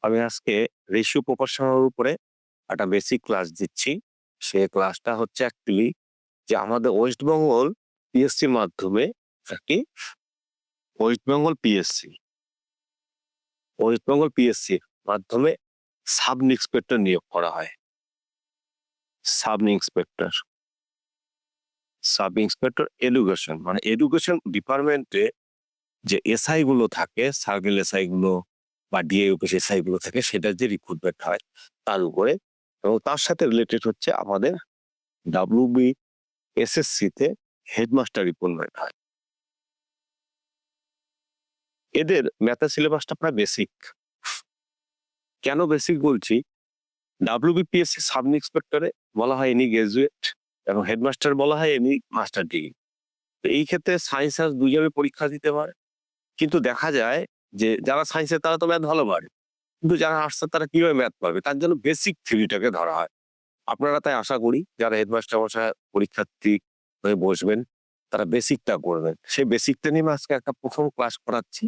আমি আজকে রেশিও প্রপোর্শনের উপরে একটা বেসিক ক্লাস দিচ্ছি। সে ক্লাসটা হচ্ছে অ্যাকচুয়ালি যে আমাদের ওয়েস্ট বেঙ্গল পিএসসির মাধ্যমে আরকি west Bengal PSC, west Bengal পিএসসির মাধ্যমে সাব ইন্সপেক্টর নিয়োগ করা হয়। Sub inspector, sub inspector education মানে এডুকেশন ডিপার্টমেন্টে যে এসআই গুলো থাকে, সার্কেল এসআই গুলো বা ডিএ অফিস এসআই গুলো থাকে সেটার যে রিক্রুটমেন্ট হয় তার উপরে, এবং তার সাথে রিলেটেড হচ্ছে আমাদের ডাব্লিউবি এসএসসি তে হেডমাস্টার রিক্রুটমেন্ট হয়। এদের ম্যাথের সিলেবাসটা প্রায় বেসিক। কেন বেসিক বলছি? ডাব্লিউবিপিএসসি সাব ইন্সপেক্টরে বলা হয় এনি গ্রাজুয়েট এবং হেডমাস্টার বলা হয় এনি মাস্টার ডিগ্রি। তো এই ক্ষেত্রে সায়েন্স আর্টস দুইভাবে পরীক্ষা দিতে পারে, কিন্তু দেখা যায় যে যারা সায়েন্সের তারা তো ম্যাথ ভালো পারে, কিন্তু যারা আর্টসের তারা কিভাবে ম্যাথ পারবে? তার জন্য বেসিক থিওরিটাকে ধরা হয়। আপনারা তাই আশা করি যারা হেডমাস্টার মশাই পরীক্ষার্থী হয়ে বসবেন তারা বেসিকটা করবেন। সেই বেসিকটা নিয়ে আমি আজকে একটা প্রথম ক্লাস করাচ্ছি,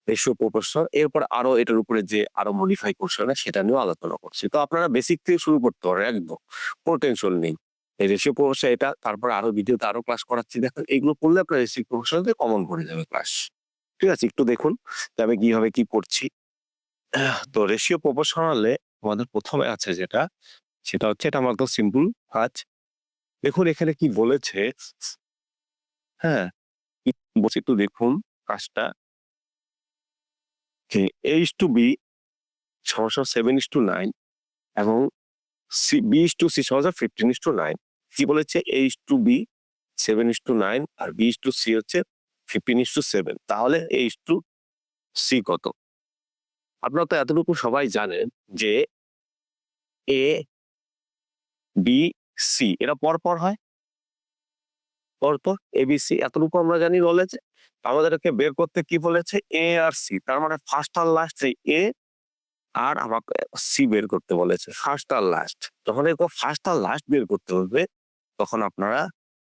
রেশিও প্রপোর্শন। এরপর আরো এটার উপরে যে আরো মডিফাই কোশ্চেন হয় সেটা নিয়েও আলোচনা করছি। তো আপনারা বেসিক থেকে শুরু করতে পারেন একদম, কোনো টেনশন নেই। এই রেশিও প্রপোর্শন এটা, তারপর আরো ভিডিওতে আরো ক্লাস করাচ্ছি, দেখেন এগুলো করলে আপনার রেশিও প্রপোর্শনতে কমন পড়ে যাবে ক্লাস। ঠিক আছে? একটু দেখুন যে আমি কিভাবে কি করছি। তো রেশিও প্রপোর্শনালে আমাদের প্রথমে আছে যেটা, সেটা হচ্ছে এটা আমার একদম সিম্পল কাজ। দেখুন এখানে কি বলেছে, হ্যাঁ? কি বলছে একটু দেখুন কাজটা। যে A:B সমান 7:9 এবং B:C সমান 15:9। কি বলেছে? A:B 7:9 আর B:C হচ্ছে 15:7। তাহলে A:C কত? আপনারা তো এতটুকু সবাই জানেন যে A, B, C এরা পরপর হয়। পরপর ABC এতটুকু আমরা জানি নলেজে। আমাদেরকে বের করতে কি বলেছে? A আর C, তার মানে ফার্স্ট আর লাস্ট এই A আর আমাকে সি বের করতে বলেছে, ফার্স্ট আর লাস্ট। যখন এরকম ফার্স্ট আর লাস্ট বের করতে হবে তখন আপনারা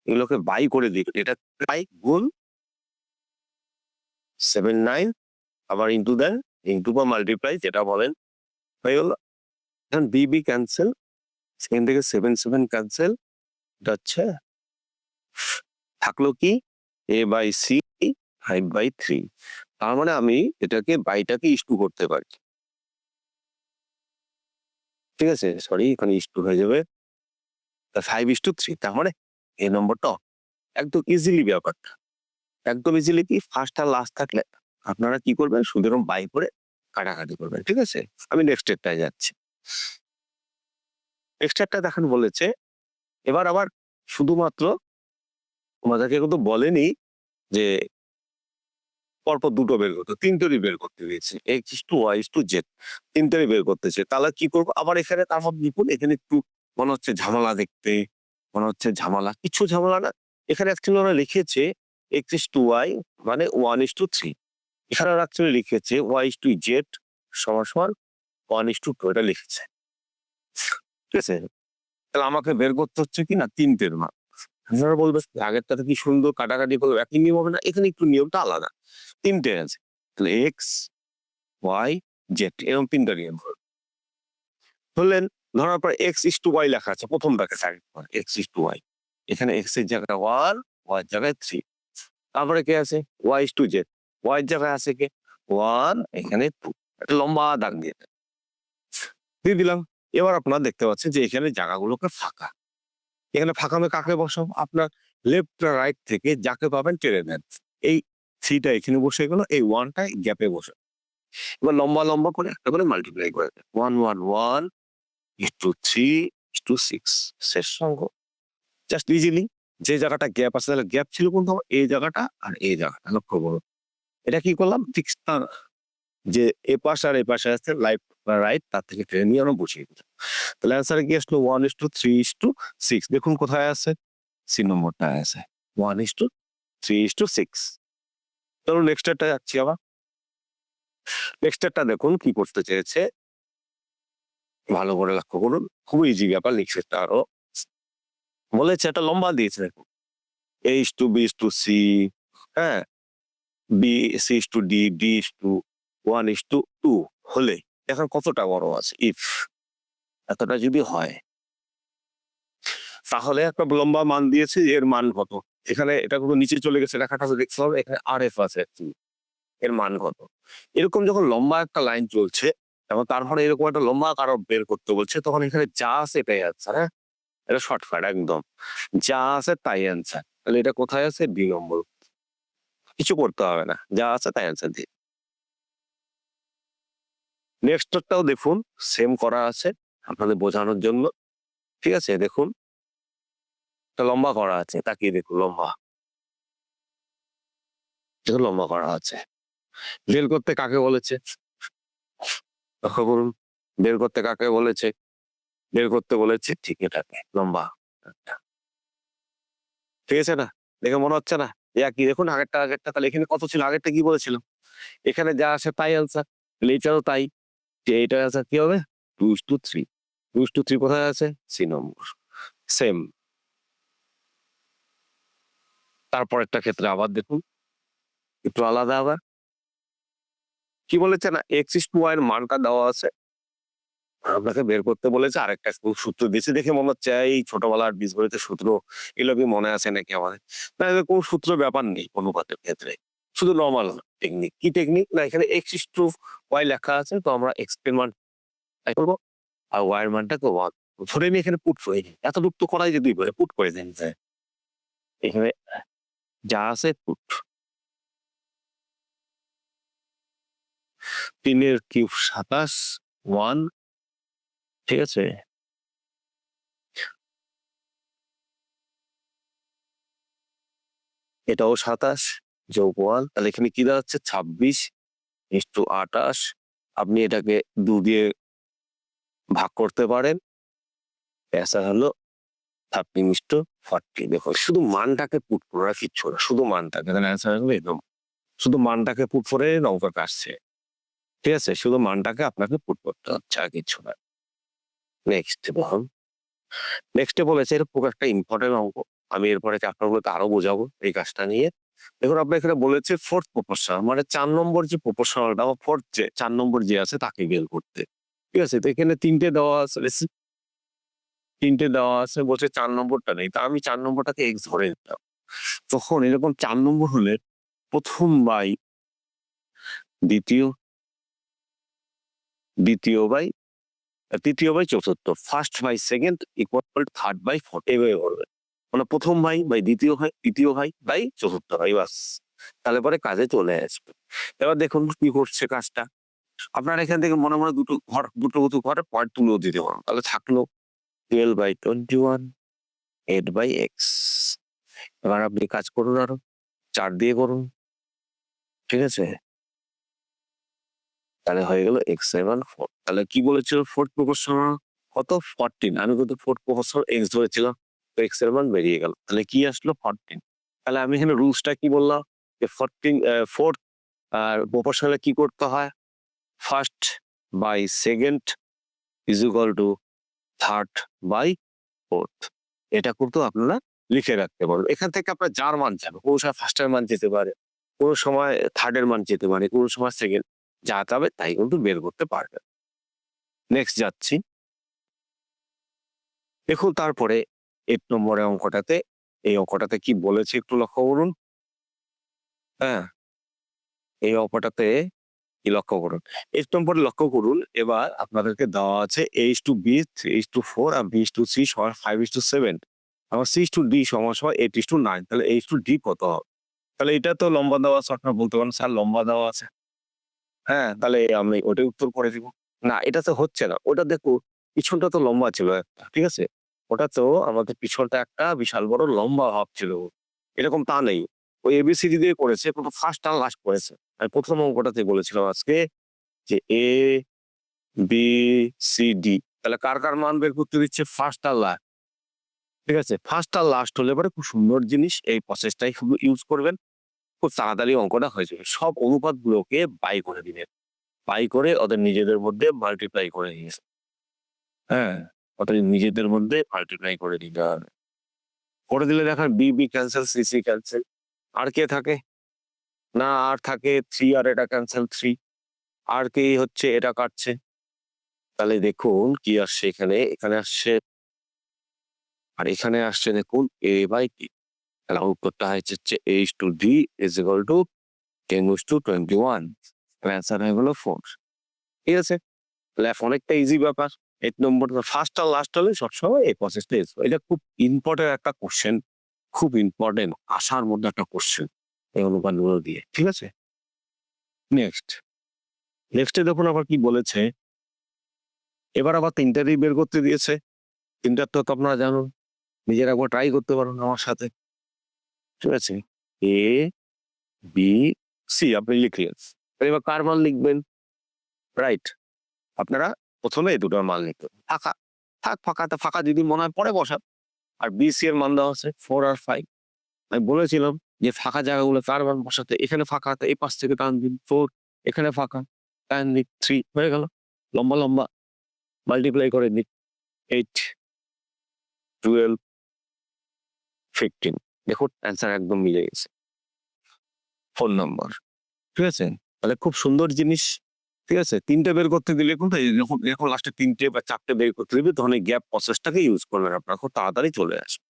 এগুলোকে বাই করে দিবেন। এটা বাই গুণ 7/9 আবার ইনটু দেন, ইনটু বা মাল্টিপ্লাই যেটা বলেন, হয়ে গেল। এখন বি ক্যান্সেল, সেখান থেকে 7 ক্যান্সেল, এটা হচ্ছে থাকলো কি A/C 5/3। তার মানে আমি এটাকে বাইটাকে ইস্টু করতে পারি। ঠিক আছে? সরি, এখানে ইস্টু হয়ে যাবে 5:3। তার মানে এই নম্বরটা একদম ইজিলি ব্যাপারটা। একদম ইজিলি কি ফার্স্ট আর লাস্ট থাকলে আপনারা কি করবেন? শুধু এরকম বাই করে কাটাকাটি করবেন। ঠিক আছে? আমি নেক্সট স্টেপটায় যাচ্ছি। নেক্সট স্টেপটা দেখেন বলেছে, এবার আবার শুধুমাত্র আমাদেরকে কিন্তু বলেনি যে পরপর দুটো বের করতে, তিনটেরই বের করতে দিয়েছে। X/Y/Z তিনটেরই বের করতেছে। তাহলে কি করবো? আবার এখানে তারপর দেখুন এখানে একটু মনে হচ্ছে ঝামেলা দেখতে, মনে হচ্ছে ঝামেলা। কিছু ঝামেলা না। এখানে অ্যাকচুয়ালি ওরা লিখেছে X/Y মানে 1:3। এখানে ওরা অ্যাকচুয়ালি লিখেছে Y/Z সমান 1:2 এটা লিখেছে। ঠিক আছে? তাহলে আমাকে বের করতে হচ্ছে কি না ৩টের মান। আপনারা বলবেন আগেরটাতে কি সুন্দর কাটাকাটি করলো, একই নিয়ম হবে না? এখানে একটু নিয়মটা আলাদা। ৩টে আছে। তাহলে X, Y, Z এরকম ৩টা নিয়ম ধরুন। ধরলেন, ধরার পর X/Y লেখা আছে প্রথম ব্র্যাকেট আগে X/Y। এখানে X এর জায়গায় 1, Y এর জায়গায় 3। তারপরে কে আছে? Y/Z। Y এর জায়গায় আছে কে? 1, এখানে 2। একটা লম্বা দাগ দিয়ে দেন। দিয়ে দিলাম। এবার আপনারা দেখতে পাচ্ছেন যে এখানে জায়গাগুলোকে ফাঁকা। এখানে ফাঁকা আমি কাকে বসাবো? আপনার লেফট রাইট থেকে যাকে পাবেন টেনে নেন। এই 3 টা এখানে বসে গেল, এই 1 টা গ্যাপে বসে। এবার লম্বা করে একটা করে মাল্টিপ্লাই করে দেন। 1, 1, 1 3 6 শেষ সংখ্য। জাস্ট ইজিলি যে জায়গাটা গ্যাপ আছে তাহলে গ্যাপ ছিল কোনটা? এই জায়গাটা আর এই জায়গাটা লক্ষ্য করুন। এটা কি করলাম? ঠিক তার যে এপাশ আর এপাশে আছে রাইট তার থেকে টেনে নিয়ে আমরা বসিয়ে দিলাম। তাহলে অ্যান্সার কি আসলো? 1:3:6। দেখুন কোথায় আছে? সি নম্বরটায় আছে 1:3:6। চলুন নেক্সট টা যাচ্ছি আবার। নেক্সট টা দেখুন কি করতে চেয়েছে, ভালো করে লক্ষ্য করুন। খুবই ইজি ব্যাপার, নেক্সট টা আরো বলেছে একটা লম্বা দিয়েছে দেখুন। A:B:C, হ্যাঁ? B, C/D, D/1:2 হলে এখন কতটা বড় আছে, ইফ এতটা যদি হয়, তাহলে একটা লম্বা মান দিয়েছে, এর মান কত। এখানে এটা কোনো নিচে চলে গেছে লেখাটা দেখতে হবে, এখানে আর এফ আছে actually, এর মান কত। এরকম যখন লম্বা একটা লাইন চলছে এবং তারপরে এরকম একটা লম্বা কারো বের করতে বলছে, তখন এখানে যা আছে এটাই অ্যান্সার। হ্যাঁ, এটা শর্টকাট একদম, যা আছে তাই অ্যান্সার। তাহলে এটা কোথায় আছে, বি নম্বর। কিছু করতে হবে না, যা আছে তাই অ্যান্সার দিয়ে। নেক্সটটাও দেখুন, সেম করা আছে আপনাদের বোঝানোর জন্য। ঠিক আছে, দেখুন এটা লম্বা করা আছে, তাকিয়ে দেখুন লম্বা, দেখুন লম্বা করা আছে। বের করতে কাকে বলেছে, লক্ষ্য করুন, বের করতে কাকে বলেছে, বের করতে বলেছে ঠিক এটাকে, লম্বা। ঠিক আছে না, দেখে মনে হচ্ছে না একই। দেখুন আগেরটা তাহলে এখানে কত ছিল, আগেরটা কি বলেছিলাম, এখানে যা আসে তাই অ্যান্সার, তাহলে এটাও তাই, যে এইটার অ্যান্সার কি হবে, 2:3। 2:3 কোথায় আছে, সি নম্বর। সেম তারপর একটা ক্ষেত্রে আবার দেখুন, একটু আলাদা আবার। কি বলেছে না, x/y এর মানটা দেওয়া আছে, আপনাকে বের করতে বলেছে, আরেকটা সূত্র দিয়েছে। দেখে মনে হচ্ছে এই ছোটবেলার বীজগণিতের সূত্র, এগুলো কি মনে আছে নাকি আমাদের। না, এদের কোনো সূত্র ব্যাপার নেই অনুপাতের ক্ষেত্রে, শুধু নর্মাল টেকনিক। কি টেকনিক না, এখানে x/y লেখা আছে, তো আমরা x এর মান তাই করবো, আর y এর মানটাকে 1 ধরে নিয়ে এখানে পুট করে দিই। এতটুকু তো করাই যেতেই পারে, পুট করে দেন। এখানে যা আছে পুট, 3³ 27, 1। ঠিক আছে, এটাও 27 যোগ 1, তাহলে এখানে কি দাঁড়াচ্ছে, 26/28। আপনি এটাকে 2 দিয়ে ভাগ করতে পারেন, অ্যান্সার হলো 13/40। দেখো শুধু মানটাকে পুট করা, কিচ্ছু না, শুধু মানটাকে, তাহলে অ্যান্সার হলো এরকম। শুধু মানটাকে পুট করে অঙ্কটা আসছে। ঠিক আছে, শুধু মানটাকে আপনাকে পুট করতে হচ্ছে, আর কিচ্ছু না। নেক্সট দেখুন, নেক্সটে বলেছে এরকম একটা ইম্পর্টেন্ট অঙ্ক, আমি এরপরে চ্যাপ্টারগুলোতে আরো বোঝাবো এই কাজটা নিয়ে। দেখুন আপনার এখানে বলেছে ফোর্থ প্রপোর্শনাল, মানে 4 নম্বর যে প্রপোর্শনালটা বা ফোর্থ যে 4 নম্বর যে আছে তাকে বের করতে। ঠিক আছে, তো এখানে 3টে দেওয়া আছে, 3টে দেওয়া আছে, বলছে 4 নম্বরটা নেই, তা আমি 4 নম্বরটাকে এক্স ধরে নিতাম। তখন এরকম 4 নম্বর হলে প্রথম বাই দ্বিতীয়, দ্বিতীয় বাই তৃতীয় বাই চতুর্থ, first by second equal third by fourth, এইভাবে করবে। মানে প্রথম ভাই বাই দ্বিতীয় ভাই, তৃতীয় ভাই বাই চতুর্থ ভাই, বাস। তাহলে পরে কাজে চলে আসবে। এবার দেখুন কি করছে কাজটা, আপনার এখান থেকে মনে মনে দুটো ঘরে পয়েন্ট তুলেও দিতে পারেন, তাহলে থাকলো 12/21, 8/x। এবার আপনি কাজ করুন, আরো 4 দিয়ে করুন। ঠিক আছে, তাহলে হয়ে গেল x/4। তাহলে কি বলেছিল, ফোর্থ প্রপোর্শনাল কত, 14। আমি কিন্তু ফোর্থ প্রপোর্শনাল এক্স ধরেছিলাম, তো এক্স এর মান বেরিয়ে গেল, তাহলে কি আসলো, 14। তাহলে আমি এখানে রুলসটা কি বললাম, যে 4th আর প্রপোর্শনালে কি করতে হয়, first by second is equal to third by fourth. এটা কিন্তু আপনারা লিখে রাখতে পারবেন। এখান থেকে আপনার যার মান যাবে, কোনো সময় ফার্স্টের মান যেতে পারে, কোনো সময় থার্ডের মান যেতে পারে, কোনো সময় সেকেন্ড, যা যাবে তাই কিন্তু বের করতে পারবেন। নেক্সট যাচ্ছি, দেখুন তারপরে 8 নম্বরের অঙ্কটাতে, এই অঙ্কটাতে কি বলেছে একটু লক্ষ্য করুন। হ্যাঁ, এই অঙ্কটাতে কি লক্ষ্য করুন, 8 নম্বরে লক্ষ্য করুন। এবার আপনাদেরকে দেওয়া আছে a/b 3/4 আর b/c সমান 5/7, আবার c/d সমান 8/9। তাহলে h/d কত হবে, তাহলে এটা তো লম্বা দেওয়া আছে, আপনারা বলতে পারেন স্যার লম্বা দেওয়া আছে। হ্যাঁ, তাহলে আমি ওটাই উত্তর করে দিব। না, এটা তো হচ্ছে না, ওটা দেখো পিছনটা তো লম্বা ছিল একটা, ঠিক আছে, ওটা তো আমাদের পিছনটা একটা বিশাল বড় লম্বা ভাব ছিল, এরকম তা নেই। ওই এবিসিডি দিয়ে করেছে, কিন্তু ফার্স্ট আর লাস্ট করেছে। আমি প্রথম অঙ্কটাতে বলেছিলাম আজকে যে এ বি সি ডি, তাহলে কার কার মান বের করতে দিচ্ছে, ফার্স্ট আর লাস্ট। ঠিক আছে, ফার্স্ট আর লাস্ট হলে পরে খুব সুন্দর জিনিস, এই প্রসেসটাই শুধু ইউজ করবেন, খুব তাড়াতাড়ি অঙ্কটা হয়ে যাবে। সব অনুপাত গুলোকে বাই করে দিবেন, বাই করে ওদের নিজেদের মধ্যে মাল্টিপ্লাই করে দিয়েছে। হ্যাঁ, ওদের নিজেদের মধ্যে মাল্টিপ্লাই করে দিতে হবে। করে দিলে দেখেন B B cancel, C C cancel, আর কে থাকে না, আর থাকে 3, আর এটা ক্যান্সেল 3, আর কি হচ্ছে, এটা কাটছে, তাহলে দেখুন কি আসছে এখানে আসছে আর এখানে আসছে দেখুন A/T। তাহলে উত্তরটা হচ্ছে H/D is equal to 10:21। Answer হয়ে গেল 4। ঠিক আছে? তাহলে অনেকটা ইজি ব্যাপার। 8 নম্বর ফার্স্ট আর লাস্ট হলে সবসময় এই প্রসেসটা ইউজ করো। এটা খুব ইম্পর্টেন্ট একটা কোশ্চেন, খুব ইম্পর্টেন্ট আশার মধ্যে একটা কোশ্চেন এই অনুপাতগুলো দিয়ে। ঠিক আছে? নেক্সট নেক্সটে দেখুন আবার কি বলেছে। এবার আবার তিনটারই বের করতে দিয়েছে। তিনটার তো আপনারা জানুন, নিজেরা একবার ট্রাই করতে পারেন আমার সাথে। ঠিক আছে? A, B, C আপনি লিখলেন। এবার কার মান লিখবেন? রাইট, আপনারা প্রথমে এই দুটোর মান লিখবেন। ফাঁকা থাক, ফাঁকা যদি মনে হয় পরে বসান। আর B, C এর মান দেওয়া আছে 4 আর 5। আমি বলেছিলাম যে ফাঁকা জায়গাগুলো কার মান বসাতে। এখানে ফাঁকা, এই পাশ থেকে টান দিন 4, এখানে ফাঁকা টান দিন 3, হয়ে গেল। লম্বা মাল্টিপ্লাই করে দিন 8, 12, 15। দেখুন অ্যান্সার একদম মিলে গেছে। 4 নম্বর। ঠিক আছে? তাহলে খুব সুন্দর জিনিস। ঠিক আছে? 3টে বের করতে দিলে কিন্তু যখন লাস্টে 3টে বা 4টে বের করতে দিবে তখন এই গ্যাপ প্রসেসটাকে ইউজ করবেন আপনারা, খুব তাড়াতাড়ি চলে আসবে।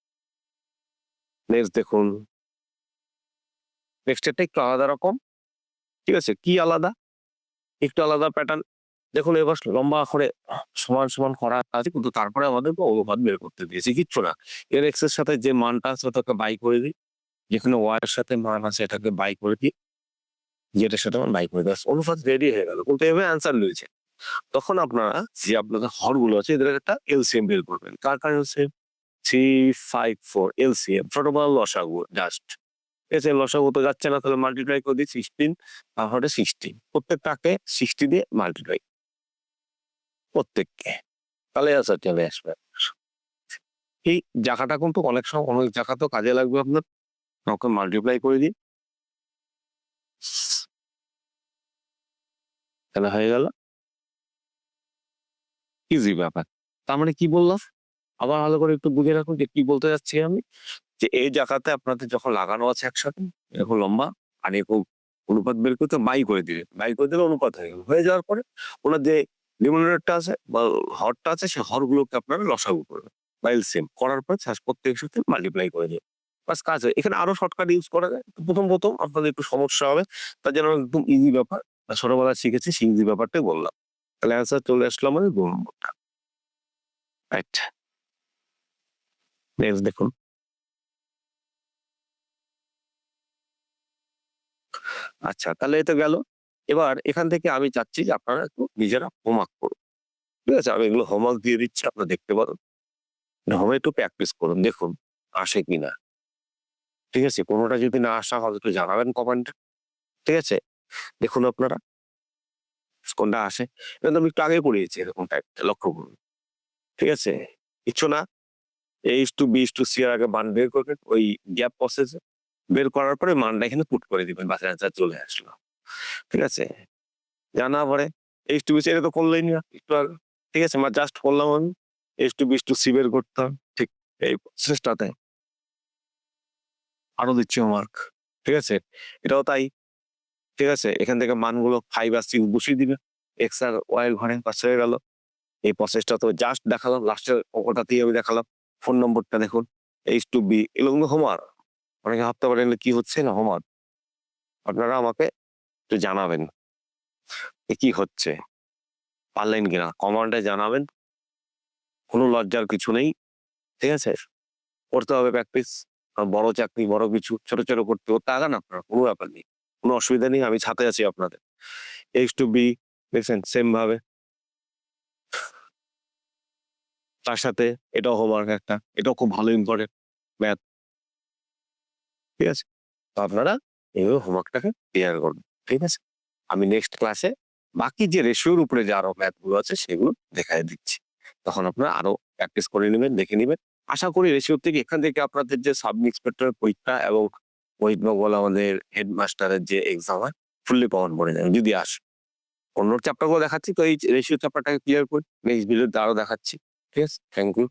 নেক্সট দেখুন, নেক্সট এটা একটু আলাদা রকম। ঠিক আছে? কি আলাদা? একটু আলাদা প্যাটার্ন। দেখুন এবার লম্বা করে সমান করা আছে, কিন্তু তারপরে আমাদেরকে অনুপাত বের করতে দিয়েছে, কিচ্ছু না। এর এক্স এর সাথে যে মানটা আছে ওটাকে বাই করে দিই, যেখানে ওয়াই এর সাথে মান আছে এটাকে বাই করে দিই, যেটার সাথে মান বাই করে দিই, অনুপাত রেডি হয়ে গেল। কিন্তু এভাবে অ্যান্সার রয়েছে। তখন আপনারা যে আপনাদের হরগুলো আছে এদের একটা এলসিএম বের করবেন। কার এলসিএম? 3, 5, 4 এলসিএম, ছোট বড় লসাগু জাস্ট। ঠিক আছে? লসাগু তো যাচ্ছে না, তাহলে মাল্টিপ্লাই করে দিই 16 আর 16। প্রত্যেকটাকে 60 দিয়ে মাল্টিপ্লাই, প্রত্যেককে, তাহলে আনসার চলে আসবে। এই জায়গাটা কিন্তু অনেক সময় অনেক জায়গাতেও কাজে লাগবে আপনার। ওকে মাল্টিপ্লাই করে দিন, তাহলে হয়ে গেল। ইজি ব্যাপার। তার মানে কি বললাম? আবার ভালো করে একটু বুঝে রাখুন যে কি বলতে যাচ্ছি আমি। যে এই জায়গাতে আপনাদের যখন লাগানো আছে একসাথে এরকম লম্বা, আর এরকম অনুপাত বের করতে বাই করে দিবে, বাই করে দিলে অনুপাত হয়ে গেল। হয়ে যাওয়ার পরে ওনার যে ডিনোমিনেটরটা আছে বা হরটা আছে সেই হরগুলোকে আপনারা লসাগু করবেন বা এলসিএম করার পর প্রত্যেকের সাথে মাল্টিপ্লাই করে দিবেন। বাস কাজ হয়। এখানে আরো শর্টকাট ইউজ করা যায়। প্রথম আপনাদের একটু সমস্যা হবে, তার জন্য একদম ইজি ব্যাপার ছোটবেলায় শিখেছি, সেই ইজি ব্যাপারটাই বললাম। তাহলে অ্যান্সার চলে আসলো আমাদের 2 নম্বরটা। রাইট, নেক্সট দেখুন। আচ্ছা, তাহলে এটা গেল। এবার এখান থেকে আমি চাচ্ছি যে আপনারা একটু নিজেরা হোমওয়ার্ক করুন। ঠিক আছে? আমি এগুলো হোমওয়ার্ক দিয়ে দিচ্ছি, আপনারা দেখতে পারেন। হোমে একটু প্র্যাকটিস করুন, দেখুন আসে কিনা। ঠিক আছে? কোনটা যদি না আসা হয় একটু জানাবেন কমেন্টে। ঠিক আছে? দেখুন আপনারা কোনটা আসে। এটা তো আমি একটু আগে করিয়েছি এরকম টাইপটা, লক্ষ্য করুন। ঠিক আছে? কিচ্ছু না। A/B/C এর আগে মান বের করবেন ওই গ্যাপ প্রসেসে। বের করার পরে মানটা এখানে পুট করে দিবেন। বাস অ্যান্সার চলে আসলো। ঠিক আছে? জানা পরে H/B/C এটা তো করলেই না একটু আগে। ঠিক আছে? জাস্ট করলাম আমি। H/B/C বের করতাম। ঠিক এই প্রসেসটাতে আরো দিচ্ছি হোমওয়ার্ক। ঠিক আছে? এটাও তাই। ঠিক আছে? এখান থেকে মানগুলো 5 আর 6 বসিয়ে দিবে। X আর Y এর ঘরে পাস হয়ে গেল। এই প্রসেসটা তো জাস্ট দেখালাম, লাস্টের অঙ্কটাতেই আমি দেখালাম। 4 নম্বরটা দেখুন। H/B এগুলো কিন্তু হোমওয়ার্ক। অনেকে ভাবতে পারেন এগুলো কি হচ্ছে, না হোমওয়ার্ক। আপনারা আমাকে একটু জানাবেন কি হচ্ছে, পারলেন কিনা কমেন্টে জানাবেন। কোনো লজ্জার কিছু নেই। ঠিক আছে? করতে হবে প্র্যাকটিস। বড় চাকরি, বড় কিছু ছোট করতে আগান আপনারা, কোনো ব্যাপার নেই। কোনো অসুবিধা নেই, আমি সাথে আছি আপনাদের। H/B দেখছেন সেম ভাবে। তার সাথে এটাও হোমওয়ার্ক একটা। এটাও খুব ভালো ইম্পোর্টেন্ট ম্যাথ। ঠিক আছে? তো আপনারা এইভাবে হোমওয়ার্কটাকে ক্লিয়ার করবেন। ঠিক আছে? আমি নেক্সট ক্লাসে বাকি যে রেশিওর উপরে যে আরো ম্যাথ গুলো আছে সেগুলো দেখায় দিচ্ছি। তখন আপনারা আরো প্র্যাকটিস করে নিবেন, দেখে নিবেন। আশা করি রেশিও থেকে এখান থেকে আপনাদের যে সাব ইন্সপেক্টরের পরীক্ষা এবং বলে আমাদের হেডমাস্টারের যে এক্সাম হয় ফুললি কমন পড়ে যাবে যদি আসে। অন্য চ্যাপ্টার গুলো দেখাচ্ছি, তো এই রেশিও চ্যাপ্টারটাকে ক্লিয়ার করি। নেক্সট ভিডিওতে আরো দেখাচ্ছি। ঠিক আছে? Thank you.